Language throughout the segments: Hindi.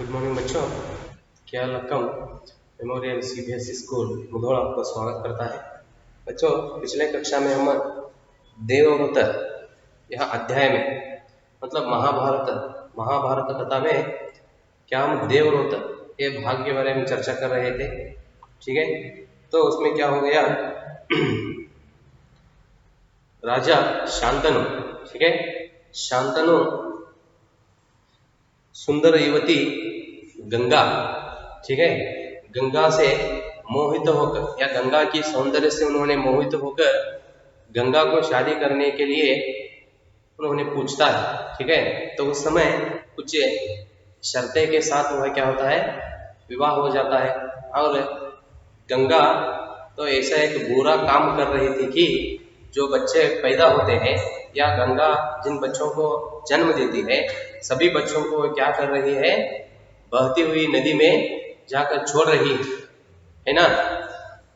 गुड मॉर्निंग बच्चों, क्या Lakkam memorial CBSE school Mudhol आपका स्वागत करता है। बच्चों, पिछले कक्षा में हम देवव्रत यह अध्याय में मतलब महाभारत कथा में क्या हम देवव्रत के भाग के बारे में चर्चा कर रहे थे। ठीक है, तो उसमें क्या हो गया राजा शांतनु, ठीक है, शांतनु सुंदर युवती गंगा, ठीक है, गंगा से मोहित होकर या गंगा की सौंदर्य से उन्होंने मोहित होकर गंगा को शादी करने के लिए उन्होंने पूछता है। ठीक है, तो उस समय कुछ शर्तें के साथ वह क्या होता है, विवाह हो जाता है। और गंगा तो ऐसा एक बुरा काम कर रही थी कि जो बच्चे पैदा होते हैं या गंगा जिन बच्चों को जन्म देती है सभी बच्चों को क्या कर रही है, बहती हुई नदी में जाकर छोड़ रही है ना।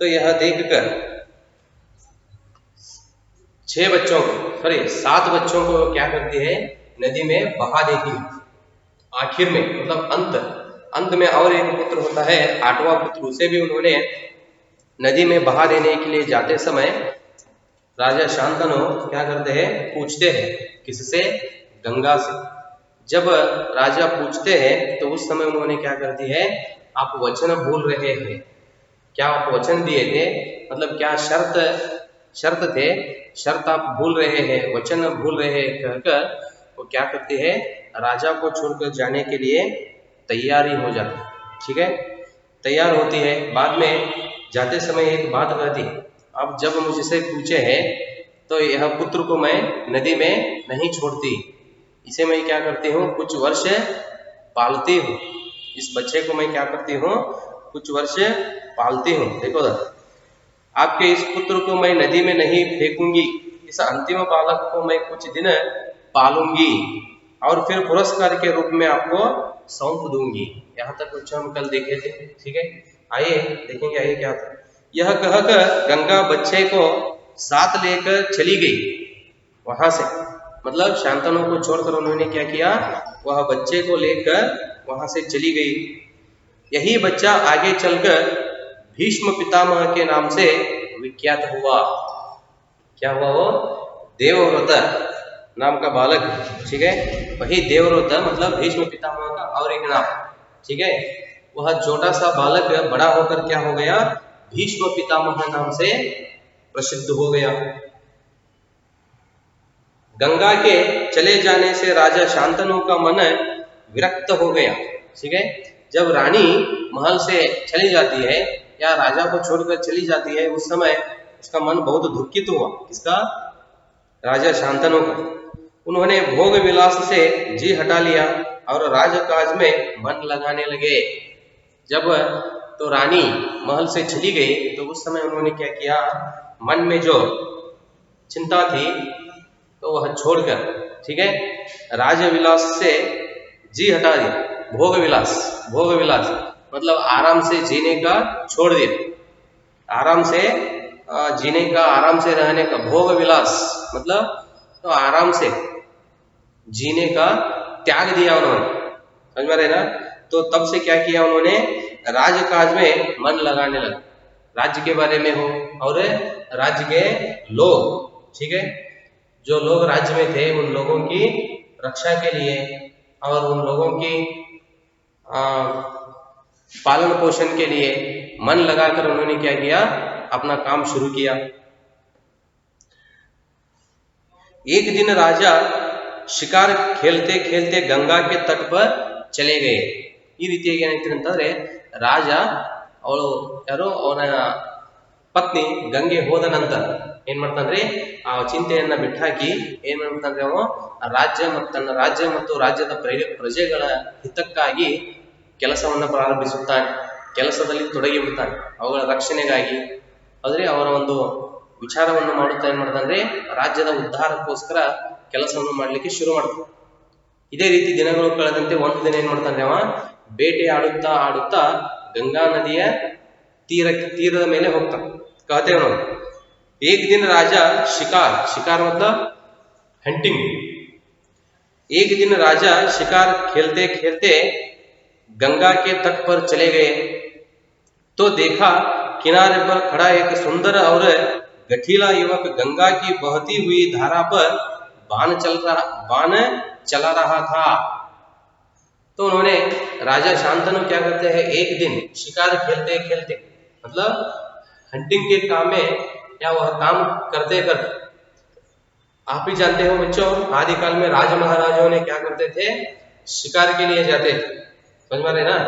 तो यह देखकर 7 बच्चों को क्या करती है, नदी में बहा देती है। आखिर में मतलब अंत में और एक पुत्र होता है, 8वां पुत्र, उसे भी उन्होंने नदी में बहा देने के लिए जाते समय राजा शांतनु क्या करते हैं, पूछते हैं किससे, गंगा से। जब राजा पूछते हैं तो उस समय उन्होंने क्या करती है, आप वचन भूल रहे हैं, क्या आप वचन दिए थे, मतलब क्या शर्त थे, शर्त आप भूल रहे हैं, वचन भूल रहे हैं कहकर वो क्या करती है, राजा को छोड़कर जाने के लिए तैयारी हो जाती है। ठीक है, तैयार होती है। बाद में जाते समय एक बात कहती है, अब जब मुझसे पूछे हैं तो यह पुत्र को मैं नदी में नहीं छोड़ती, इसे मैं क्या करती हूँ, कुछ वर्ष पालती हूँ। इस बच्चे को मैं क्या करती हूँ, कुछ वर्ष पालती हूँ। देखो आपके इस पुत्र को मैं नदी में नहीं फेंकूंगी, इस अंतिम बालक को मैं कुछ दिन पालूंगी और फिर पुरस्कार के रूप में आपको सौंप दूंगी। यहाँ तक कुछ हम कल देखे थे। ठीक है, आइए देखेंगे आइए क्या था। यह कहकर गंगा बच्चे को साथ लेकर चली गई वहां से, मतलब शांतनु को छोड़कर उन्होंने क्या किया, वह बच्चे को लेकर वहां से चली गई। यही बच्चा आगे चलकर भीष्म पितामह के नाम से विख्यात हुआ। क्या हुआ, वो देवव्रत नाम का बालक। ठीक है, वही देवव्रत मतलब भीष्म पितामह का और एक नाम। ठीक है, वह छोटा सा बालक बड़ा होकर क्या हो गया, भीष्म पितामह नाम से प्रसिद्ध हो गया। गंगा के चले जाने से राजा शांतनु का मन विरक्त हो गया। ठीक है, जब रानी महल से चली जाती है या राजा को छोड़कर चली जाती है उस समय उसका मन बहुत दुखित हुआ। किसका, राजा शांतनु का। उन्होंने भोग विलास से जी हटा लिया और राजकाज में मन लगाने लगे। जब तो रानी महल से चली गई तो उस समय उन्होंने क्या किया, मन में जो चिंता थी तो वह छोड़कर, ठीक है, राजविलास से जी हटा दिया। भोग विलास मतलब आराम से जीने का छोड़ दिया, आराम से जीने का, आराम से रहने का। भोग विलास मतलब तो आराम से जीने का त्याग दिया उन्होंने, समझ में रहे ना। तो तब से क्या किया उन्होंने, राजकाज में मन लगाने लगे, राज्य के बारे में हो और राज्य के लोग, ठीक है, जो लोग राज्य में थे उन लोगों की रक्षा के लिए और उन लोगों की पालन पोषण के लिए मन लगाकर उन्होंने क्या किया, अपना काम शुरू किया। एक दिन राजा शिकार खेलते खेलते गंगा के तट पर चले गए। ಈ ರೀತಿಯಾಗಿ ಏನಾಯ್ತು ಅಂತಂದ್ರೆ ರಾಜ ಅವಳು ಯಾರು ಅವನ ಪತ್ನಿ ಗಂಗೆ ಹೋದ ನಂತರ ಏನ್ ಮಾಡ್ತಾನ್ರಿ, ಆ ಚಿಂತೆಯನ್ನ ಬಿಟ್ಟಾಕಿ ಏನ್ ಮಾಡ್ತಾನ್ರಿ, ಅವನು ತನ್ನ ರಾಜ್ಯ ಮತ್ತು ರಾಜ್ಯದ ಪ್ರಜೆಗಳ ಹಿತಕ್ಕಾಗಿ ಕೆಲಸವನ್ನ ಪ್ರಾರಂಭಿಸುತ್ತಾನೆ, ಕೆಲಸದಲ್ಲಿ ತೊಡಗಿ ಬಿಡ್ತಾನೆ, ಅವುಗಳ ರಕ್ಷಣೆಗಾಗಿ ಆದ್ರೆ ಅವರ ಒಂದು ವಿಚಾರವನ್ನು ಮಾಡುತ್ತಾ ಏನ್ ಮಾಡ್ತಾನ್ರಿ, ರಾಜ್ಯದ ಉದ್ಧಾರಕ್ಕೋಸ್ಕರ ಕೆಲಸವನ್ನು ಮಾಡ್ಲಿಕ್ಕೆ ಶುರು ಮಾಡ್ತಾನೆ. ಇದೇ ರೀತಿ ದಿನಗಳು ಕಳೆದಂತೆ ಒಂದು ದಿನ ಏನ್ ಮಾಡ್ತಾನೆ, ಅವ ಬೇಟೆ ಆಡುತ್ತಾ ಗಂಗಾ ನದಿಯ ತೀರದ ಮೇಲೆ ಹೋಗ್ತಾನೆ. कहते हैं एक दिन राजा शिकार मतलब हंटिंग, एक दिन राजा शिकार खेलते खेलते गंगा के तट पर चले गए तो देखा किनारे पर खड़ा एक सुंदर और गठीला युवक गंगा की बहती हुई धारा पर बाण चला रहा था। तो उन्होंने राजा शांतनु क्या करते हैं, एक दिन शिकार खेलते खेलते, मतलब हंटिंग के काम में या वह काम करते करते, आप ही जानते हो बच्चों, आदिकाल में राजा महाराजाओं ने क्या करते थे, शिकार के लिए जाते थे, समझ में रहे ना।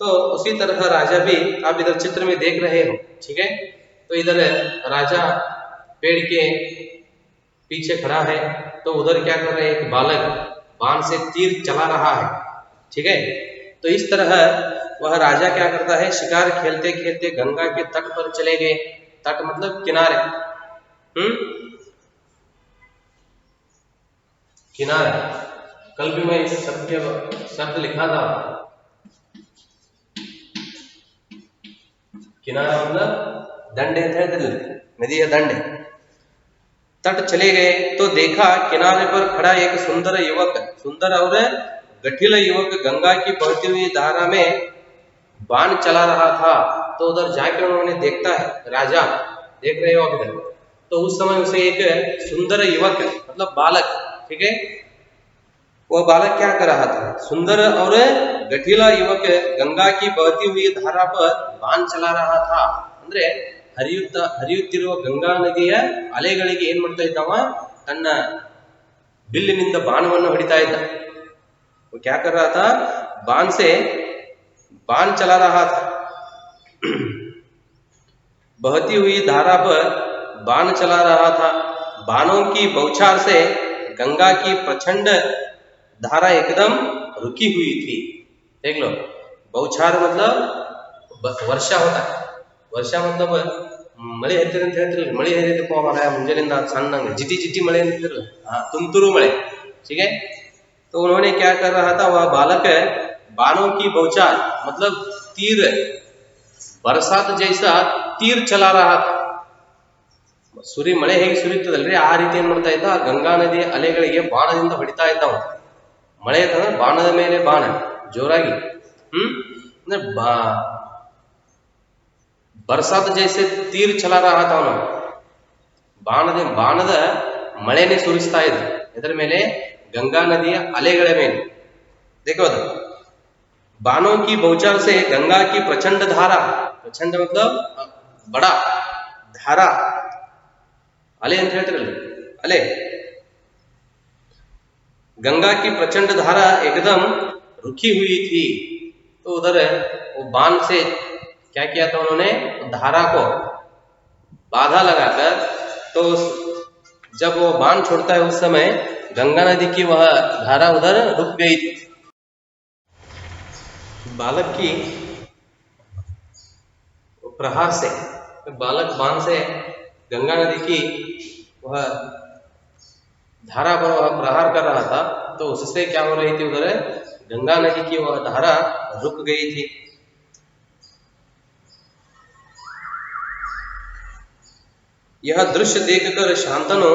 तो उसी तरह राजा भी आप इधर चित्र में देख रहे हो, ठीक है। तो इधर राजा पेड़ के पीछे खड़ा है, तो उधर क्या कर रहे हैं, एक बालक बाण से तीर चला रहा है, ठीक है। तो इस तरह वह राजा क्या करता है, शिकार खेलते खेलते गंगा के तट पर चले गए। तट मतलब किनारे, किनारे। कल भी मैं इस शब्द लिखा था, किनारा मतलब दंडे थे, नदी है दंडे। तट चले गए तो देखा किनारे पर खड़ा एक सुंदर युवक, सुंदर और गठिला युवक गंगा की बहती हुई धारा में बाण चला रहा था। तो उधर जाकर उन्होंने देखता है, राजा देख रहे हो आप इधर, तो उस समय उसे एक सुंदर युवक मतलब बालक, ठीक है, वह बालक क्या कर रहा था, सुंदर और गठिला युवक गंगा की बहती हुई धारा पर बाण चला रहा था। ಅಂದ್ರೆ ಹರಿಯುತ್ತಿರುವ ಗಂಗಾ ನದಿಯ ಅಲೆಗಳಿಗೆ ಏನ್ ಮಾಡ್ತಾ ಇದ್ದವ, ತನ್ನ ಬಿಲ್ಲಿನಿಂದ ಬಾಣವನ್ನು ಹೊಡಿತಾ ಇದ್ದ। वो क्या कर रहा था, बाण से बाण चला रहा था, बहती हुई धारा पर बाण चला रहा था। बाणों की बौछार से गंगा की प्रचंड धारा एकदम रुकी हुई थी। देख लो, बौछार मतलब वर्षा होता है, वर्षा मतलब ಮಳೆ ಹತ್ತಿರ ಅಂತ ಹೇಳ್ತಿರಲ್ಲ, ಮಳೆ ಹೇರಿದಪ್ಪ ಮಾರಾಯ ಮುಂಜಾನೆಯಿಂದ ಸಣ್ಣಂಗೆ जिटी जिटी मಳೆ ಅಂತಿರಲ್ಲ, ತುಂತುರು मಳೆ, ठीक है। तो उन्होंने क्या कर रहा था, वह बालक बाणों की बौछार मतलब तीर, बरसात जैसा तीर चला रहा था। ಮಳೆ ಹೇಗೆ ಸುರಿಯುತ್ತದಲ್ರಿ ಆ ರೀತಿ ಏನ್ ಮಾಡ್ತಾ ಇದ್ದ, ಗಂಗಾ ನದಿಯ ಅಲೆಗಳಿಗೆ ಬಾಣದಿಂದ ಹೊಡಿತಾ ಇದ್ದವ। ಮಳೆ ಅಂತಂದ್ರೆ ಬಾಣದ ಮೇಲೆ ಬಾಣ ಜೋರಾಗಿ, ಅಂದ್ರೆ बरसात जैसे तीर चला रहा था ಅವನು, ಬಾಣದ ಮಳೆನೇ ಸುರಿಸ್ತಾ ಇದ್ದ ಇದರ ಮೇಲೆ, गंगा नदिಯ ಅಲೆಗಳ ಮೇಲೆ। देखो बाणों की बौछार से गंगा की प्रचंड धारा, प्रचंड मतलब बड़ा, धारा अले ಅಂತ ಹೇಳ್ತಿರಲ್ಲ, अले, गंगा की प्रचंड धारा एकदम रुकी हुई थी। तो उधर वो बाण से क्या किया था उन्होंने, धारा को बाधा लगाकर, तो जब वो बाण छोड़ता है उस समय गंगा नदी की वह धारा उधर रुक गई थी। बालक की प्रहार से, बालक बाण से गंगा नदी की वह धारा पर वह प्रहार कर रहा था, तो उससे क्या हो रही थी, उधर गंगा नदी की वह धारा रुक गई थी। यह दृश्य देखकर शांतनु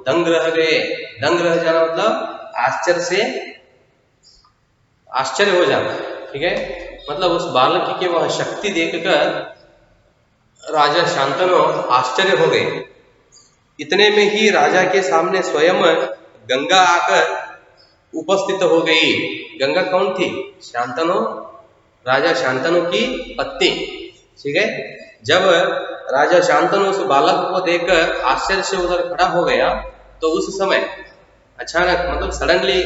दंग रह गए। दंग रह जाना मतलब आश्चर्य से, आश्चर्य हो जाना, ठीक है। मतलब उस बालक की वह शक्ति देखकर राजा शांतनु आश्चर्य हो गए। इतने में ही राजा के सामने स्वयं गंगा आकर उपस्थित हो गई। गंगा कौन थी, शांतनु, राजा शांतनु की पत्नी, ठीक है। जब राजा शांतनु उस बालक को देखकर आश्चर्य से उधर खड़ा हो गया, तो उस समय अचानक मतलब सडनली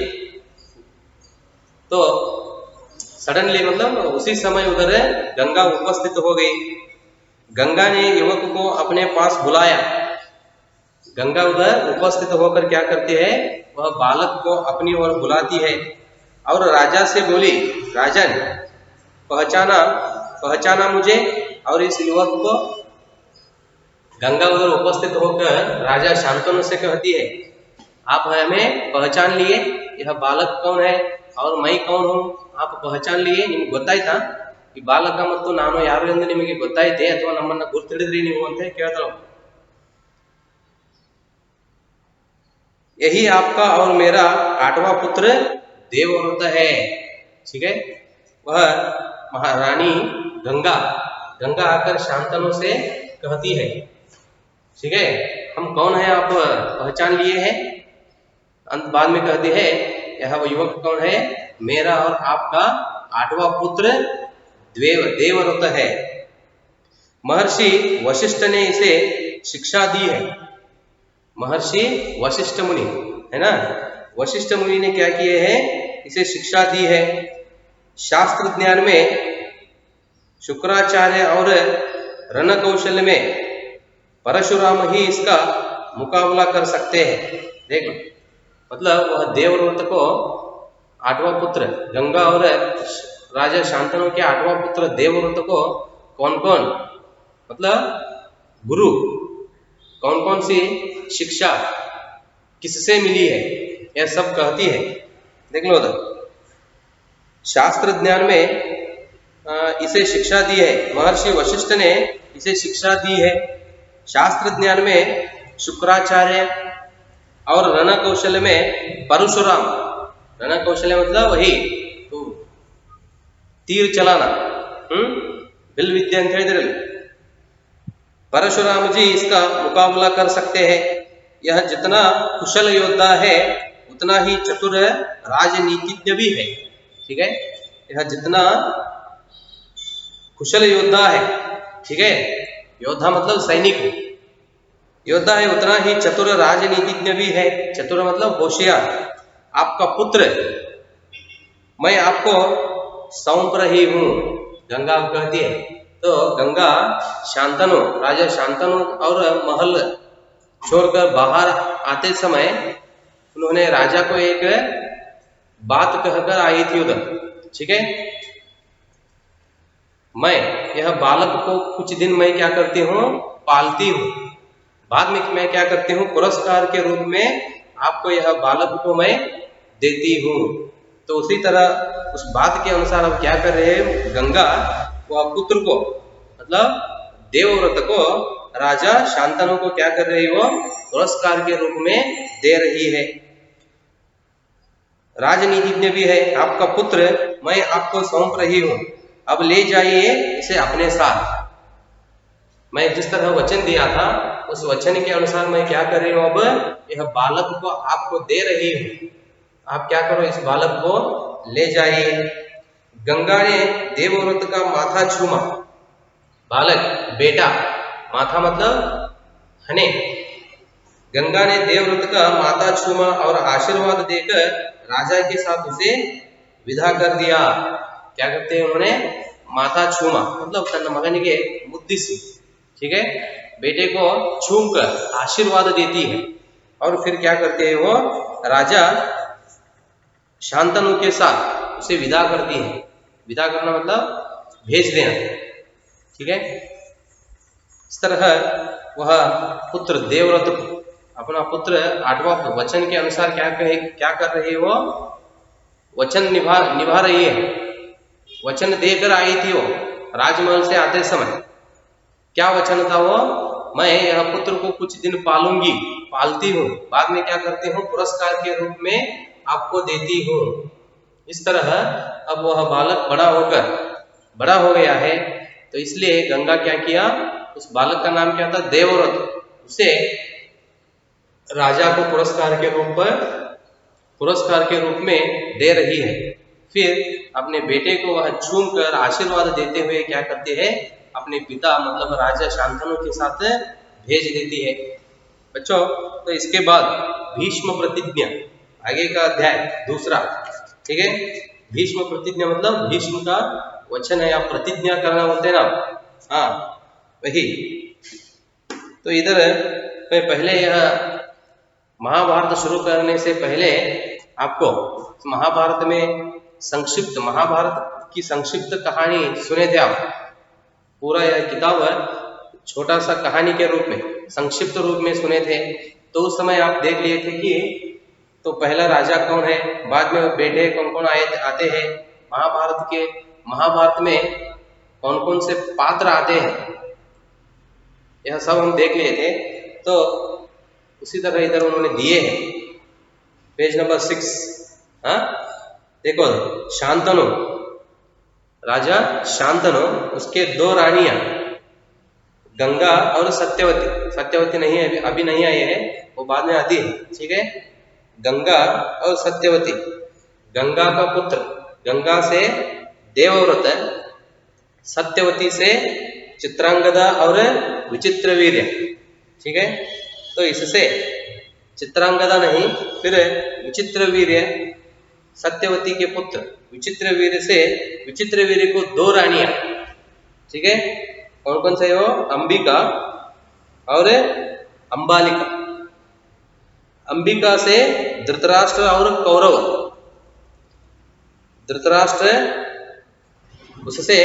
मतलब उसी समय उधर गंगा उपस्थित हो गई। गंगा ने युवक को अपने पास बुलाया। गंगा उधर उपस्थित होकर क्या करती है, वह बालक को अपनी ओर बुलाती है और राजा से बोली, राजन पहचाना मुझे। और इस युवक को गंगा उधर उपस्थित होकर राजा शांतनु से कहती है, आप हमें पहचान लिए, यह बालक कौन है और मैं कौन हूँ, आप पहचान लिए, ನಿಮಗೆ ಗೊತ್ತಾಯ್ತಾ ಈ ಬಾಲಕ ಮತ್ತು ನಾನು ಯಾರು ಎಂದು ನಿಮಗೆ ಗೊತ್ತಾಯ್ತೆ ಅಥವಾ ನಮ್ಮನ್ನ ಗುರ್ತಿಡಿದ್ರಿ ನೀವು ಅಂತ ಕೇಳ್ತಾಳೆ। यही आपका और मेरा आठवां पुत्र देवव्रत है, ठीक है। वह महारानी गंगा गंगा आकर शांतनु से कहती है, ठीक है, हम कौन है आप पहचान लिए हैं। अंत बाद में कहती है यह वो युवक कौन है, मेरा और आपका 8वां पुत्र देवव्रत है। महर्षि वशिष्ठ ने इसे शिक्षा दी है। महर्षि वशिष्ठ मुनि है ना, वशिष्ठ मुनि ने क्या किए हैं, इसे शिक्षा दी है। शास्त्र ज्ञान में शुक्राचार्य और रण कौशल में परशुराम ही इसका मुकाबला कर सकते हैं। देखो, मतलब वह देवव्रत को 8वां पुत्र गंगा और राजा शांतनु के 8वां पुत्र देवव्रत को कौन कौन, मतलब गुरु कौन कौन सी शिक्षा किससे मिली है, यह सब कहती है। देख लो उधर, शास्त्र ज्ञान में इसे शिक्षा दी है, महर्षि वशिष्ठ ने इसे शिक्षा दी है। शास्त्र ज्ञान में शुक्राचार्य और रण कौशल में परशुराम, रण कौशल मतलब वही तो तीर चलाना, बिल विद्या ಅಂತ ಹೇಳಿದ್ರಲ್ಲ, परशुराम जी इसका मुकाबला कर सकते हैं। यह जितना कुशल योद्धा है उतना ही चतुर राजनीतिज्ञ भी है, ठीक है, यह जितना कुशल योद्धा है, ठीक है, योद्धा मतलब सैनिक, योद्धा है उतना ही चतुर राजनीतिज्ञ भी है। चतुर मतलब होशियार। आपका पुत्र मैं आपको सौंप रही हूँ, गंगा कहती है। तो गंगा शांतनु, राजा शांतनु और महल छोड़कर बाहर आते समय उन्होंने राजा को एक बात कहकर आई थी उधर, ठीक है, मैं यह बालक को कुछ दिन मैं क्या करती हूँ, पालती हूँ, बाद में मैं क्या करती हूँ, पुरस्कार के रूप में आपको यह बालक को मैं देती हूँ। तो उसी तरह उस बात के अनुसार अब क्या कर रहे हैं, गंगा वह पुत्र को मतलब देवव्रत को राजा शांतनु को क्या कर रही, वो पुरस्कार के रूप में दे रही है। राजनीतिज्ञ भी है, आपका पुत्र मैं आपको सौंप रही हूँ, अब ले जाइए इसे अपने साथ। मैं जिस तरह वचन दिया था उस वचन के अनुसार मैं क्या कर रही हूँ, अब यह बालक को आपको दे रही हूँ, आप क्या करो, इस बालक को ले जाइए। गंगा ने देवव्रत का माथा छूमा, बालक बेटा, माथा मतलब हने, गंगा ने देवव्रत का माथा छूमा और आशीर्वाद देकर राजा के साथ उसे विदा कर दिया। क्या करते हैं उन्होंने, माथा छूमा मतलब तन मगन के मुद्दिसी, ठीक है, बेटे को छूम कर आशीर्वाद देती है। और फिर क्या करते हैं, वो राजा शांतनु के साथ उसे विदा करती है। विदा करना मतलब भेज देना, ठीक है। इस तरह वह पुत्र देवव्रत अपना पुत्र 8वां वचन के अनुसार क्या कर रही है, वो वचन निभा रही है। वचन देकर आई थी वो राजमहल से आते समय। क्या वचन था वो, मैं यह पुत्र को कुछ दिन पालूंगी, पालती हूँ, बाद में क्या करती हूँ, पुरस्कार के रूप में आपको देती हूँ। इस तरह अब वह बालक बड़ा हो गया है, तो इसलिए गंगा क्या किया, उस बालक का नाम क्या था, देवव्रत, उसे राजा को पुरस्कार के रूप में दे रही है। फिर अपने बेटे को वह छूम कर आशीर्वाद देते हुए क्या करते हैं, अपने पिता मतलब राजा शांतनु के साथ भेज देती है। बच्चों, तो इसके बाद भीष्म प्रतिज्ञा, आगे का अध्याय दूसरा, ठीक है। भीष्म प्रतिज्ञा मतलब भीष्म का वचन है, या प्रतिज्ञा करना बोलते हैं ना, हाँ वही। तो इधर मैं पहले यह महाभारत शुरू करने से पहले आपको महाभारत में महाभारत की संक्षिप्त कहानी सुने थे आप। पूरा यह किताब छोटा सा कहानी के रूप में संक्षिप्त रूप में सुने थे। तो उस समय आप देख लिए थे कि तो पहला राजा कौन है, बाद में बेटे कौन कौन आते हैं, महाभारत में कौन कौन से पात्र आते हैं, यह सब हम देख लिए थे। तो उसी तरह इधर उन्होंने दिए हैं, पेज नंबर 6। हाँ देखो, शांतनु राजा शांतनु, उसके दो रानियां गंगा और सत्यवती। सत्यवती नहीं है, अभी नहीं आई है, वो बाद में आती है, ठीक है। गंगा और सत्यवती, गंगा का पुत्र, गंगा से देवव्रत, सत्यवती से चित्रांगदा और विचित्रवीर्य, ठीक है। तो इससे चित्रांगदा नहीं, फिर विचित्रवीर्य, सत्यवती के पुत्र विचित्रवीर्य से, विचित्रवीर्य को दो रानियां, ठीक है। कौन कौन से हो? अंबिका और अंबालिका। अंबिका से धृतराष्ट्र और कौरव, धृतराष्ट्र उससे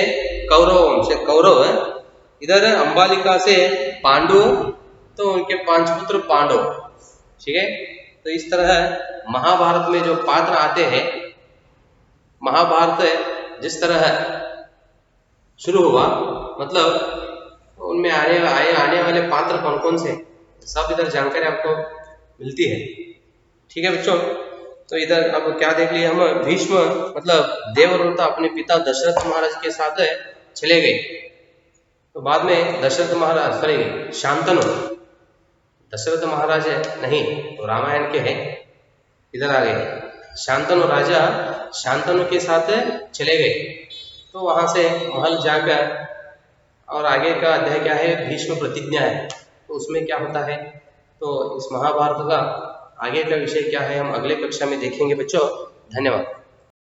कौरव से कौरव, इधर अंबालिका से पांडु, तो उनके 5 पुत्र पांडव, ठीक है। तो इस तरह महाभारत में जो पात्र आते हैं, महाभारत जिस तरह शुरू हुआ, मतलब उनमें आने वाले पात्र कौन कौन से, सब इधर जानकारी आपको मिलती है, ठीक है बच्चों। तो इधर अब क्या देख लिए हम, भीष्म मतलब देवव्रत अपने पिता दशरथ महाराज के साथ चले गए। तो बाद में दशरथ महाराज, सॉरी शांतनु, दशरथ महाराज नहीं तो रामायण के हैं, इधर आ गए। शांतनु राजा शांतनु के साथ चले गए। तो वहां से महल जाकर, और आगे का अध्याय क्या है, भीष्म प्रतिज्ञा है, तो उसमें क्या होता है, तो इस महाभारत का आगे का विषय क्या है हम अगले कक्षा में देखेंगे बच्चों। धन्यवाद।